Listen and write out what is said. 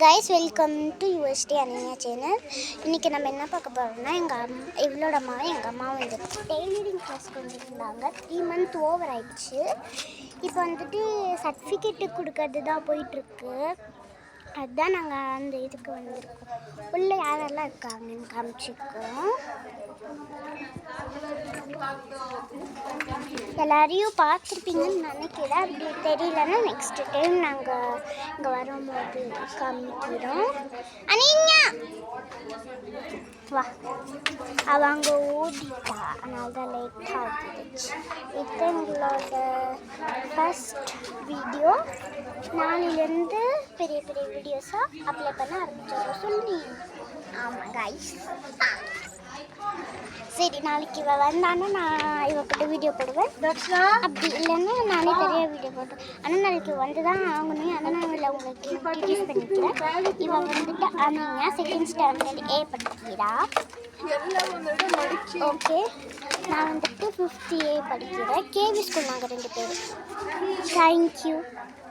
Guys, welcome to யூஎஸ்டி அனியா channel. இன்றைக்கி நம்ம என்ன பார்க்க போகிறோம்னா, இவளோட அம்மாவும் எங்கள் அம்மாவும் வந்துட்டு டெய்லரிங் கிளாஸ் கொண்டுருந்தாங்க. 3 மந்த் ஓவர் ஆயிடுச்சு. இப்போ வந்துட்டு சர்டிஃபிகேட்டு கொடுக்கறது தான் போயிட்டுருக்கு. அதுதான் நாங்கள் அந்த இதுக்கு வந்திருக்கோம். உள்ளே யாரெல்லாம் இருக்காங்கன்னு காமிச்சிருக்கோம். எல்லாரையும் பார்த்துருப்பீங்கன்னு நினைக்கிறேன். அப்படி தெரியலன்னா நெக்ஸ்ட் டைம் நாங்கள் இங்கே வரும்போது காமிக்கிறோம். அனியா வா, அவங்க ஓடிட்டா, அதனால தான் லேட் ஆகிடுச்சு. இது எங்களோட ஃபஸ்ட் வீடியோ. நாளையிலேருந்து பெரிய பெரிய வீடியோஸாக அப்ளை பண்ண ஆரம்பிச்சிடும் சொல்லி. ஆமாம் கைஸ், சரி, நாளைக்கு இவள் வந்தானே நான் இவக்கிட்ட வீடியோ போடுவேன். அப்படி இல்லைன்னா நானே பெரிய வீடியோ போடுவேன். ஆனால் நாளைக்கு வந்து தான் ஆகணும். அதனால் இல்லை, உங்களுக்கு இன்ட்ரடியூஸ் பண்ணிக்கிறேன். இவன் வந்துட்டு அனியா செகண்ட் ஸ்டாண்டர்ட் ஏ படிக்கிறா. ஓகே, நான் வந்துட்டு 5th A படிக்கிறேன். கேவி ஸ்கூல் நாங்கள் 2 பேரும். தேங்க்யூ.